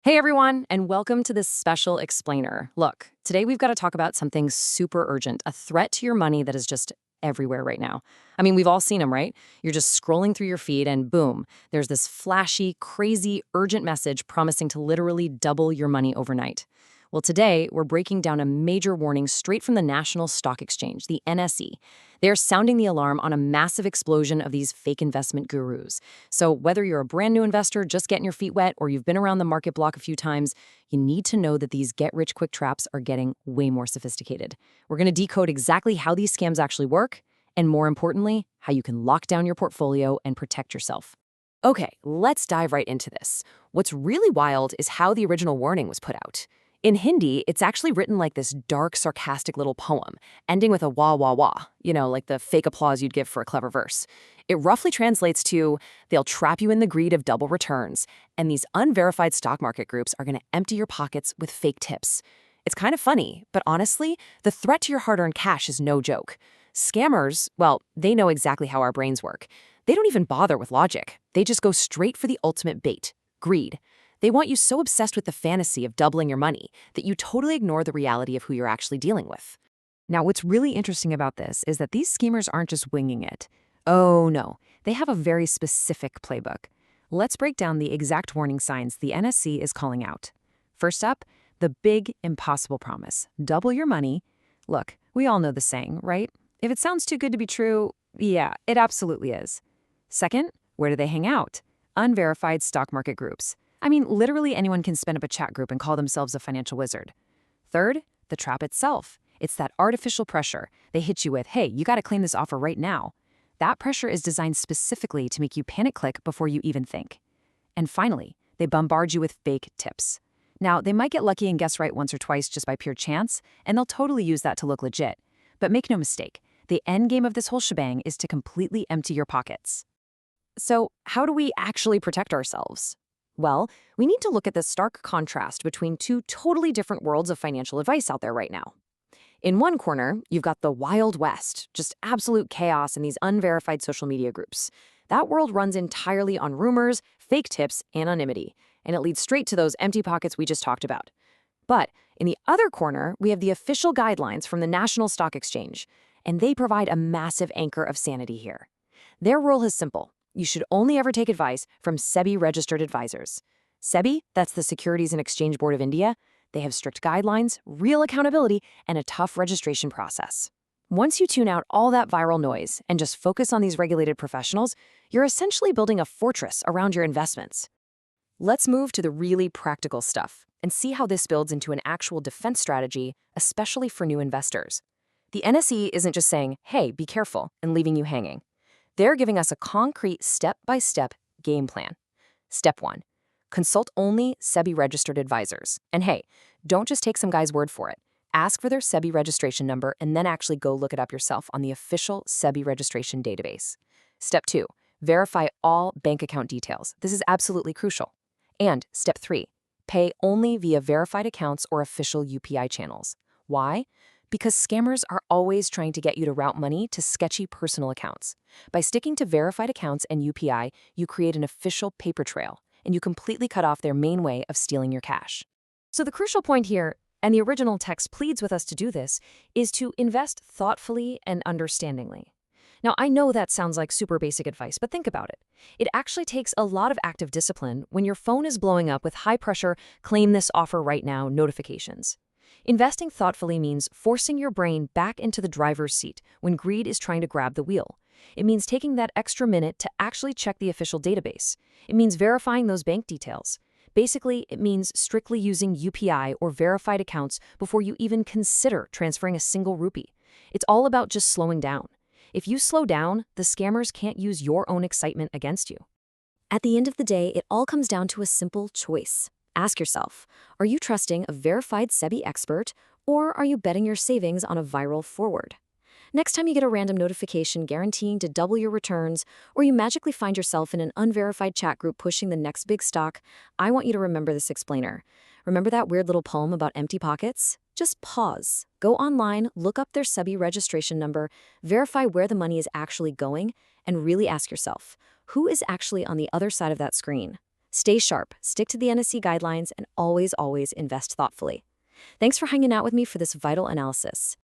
Hey everyone, and welcome to this special explainer. Look, today we've got to talk about something super urgent, a threat to your money that is just everywhere right now. I mean, we've all seen them, right? You're just scrolling through your feed and boom, there's this flashy, crazy, urgent message promising to literally double your money overnight. Well, today we're breaking down a major warning straight from the National Stock Exchange, the NSE. They're sounding the alarm on a massive explosion of these fake investment gurus. So whether you're a brand new investor just getting your feet wet or you've been around the market block a few times, you need to know that these get-rich-quick traps are getting way more sophisticated. We're going to decode exactly how these scams actually work, and more importantly, how you can lock down your portfolio and protect yourself. Okay, let's dive right into this. What's really wild is how the original warning was put out. In Hindi, it's actually written like this dark, sarcastic little poem, ending with a wah wah wah, like the fake applause you'd give for a clever verse. It roughly translates to, they'll trap you in the greed of double returns, and these unverified stock market groups are going to empty your pockets with fake tips. It's kind of funny, but honestly, the threat to your hard-earned cash is no joke. Scammers, well, they know exactly how our brains work. They don't even bother with logic. They just go straight for the ultimate bait, greed. They want you so obsessed with the fantasy of doubling your money that you totally ignore the reality of who you're actually dealing with. Now, what's really interesting about this is that these schemers aren't just winging it. Oh no, they have a very specific playbook. Let's break down the exact warning signs the NSC is calling out. First up, the big impossible promise. Double your money. Look, we all know the saying, right? If it sounds too good to be true, yeah, it absolutely is. Second, where do they hang out? Unverified stock market groups. I mean, literally anyone can spin up a chat group and call themselves a financial wizard. Third, the trap itself. It's that artificial pressure. They hit you with, hey, you got to claim this offer right now. That pressure is designed specifically to make you panic click before you even think. And finally, they bombard you with fake tips. Now, they might get lucky and guess right once or twice just by pure chance, and they'll totally use that to look legit. But make no mistake, the end game of this whole shebang is to completely empty your pockets. So, how do we actually protect ourselves? Well, we need to look at the stark contrast between two totally different worlds of financial advice out there right now. In one corner, you've got the Wild West, just absolute chaos in these unverified social media groups. That world runs entirely on rumors, fake tips, anonymity, and it leads straight to those empty pockets we just talked about. But in the other corner, we have the official guidelines from the National Stock Exchange, and they provide a massive anchor of sanity here. Their rule is simple. You should only ever take advice from SEBI-registered advisors. SEBI, that's the Securities and Exchange Board of India, they have strict guidelines, real accountability, and a tough registration process. Once you tune out all that viral noise and just focus on these regulated professionals, you're essentially building a fortress around your investments. Let's move to the really practical stuff and see how this builds into an actual defense strategy, especially for new investors. The NSE isn't just saying, hey, be careful, and leaving you hanging. They're giving us a concrete step-by-step game plan. Step 1. Consult only SEBI-registered advisors. And hey, don't just take some guy's word for it. Ask for their SEBI registration number and then actually go look it up yourself on the official SEBI registration database. Step 2. Verify all bank account details. This is absolutely crucial. And Step 3. Pay only via verified accounts or official UPI channels. Why? Because scammers are always trying to get you to route money to sketchy personal accounts. By sticking to verified accounts and UPI, you create an official paper trail, and you completely cut off their main way of stealing your cash. So the crucial point here, and the original text pleads with us to do this, is to invest thoughtfully and understandingly. Now, I know that sounds like super basic advice, but think about it. It actually takes a lot of active discipline when your phone is blowing up with high-pressure, claim this offer right now notifications. Investing thoughtfully means forcing your brain back into the driver's seat when greed is trying to grab the wheel. It means taking that extra minute to actually check the official database. It means verifying those bank details. Basically, it means strictly using UPI or verified accounts before you even consider transferring a single rupee. It's all about just slowing down. If you slow down, the scammers can't use your own excitement against you. At the end of the day, it all comes down to a simple choice. Ask yourself, are you trusting a verified SEBI expert, or are you betting your savings on a viral forward? Next time you get a random notification guaranteeing to double your returns, or you magically find yourself in an unverified chat group pushing the next big stock, I want you to remember this explainer. Remember that weird little poem about empty pockets? Just pause. Go online, look up their SEBI registration number, verify where the money is actually going, and really ask yourself, who is actually on the other side of that screen? Stay sharp, stick to the NSE guidelines, and always invest thoughtfully. Thanks for hanging out with me for this vital analysis.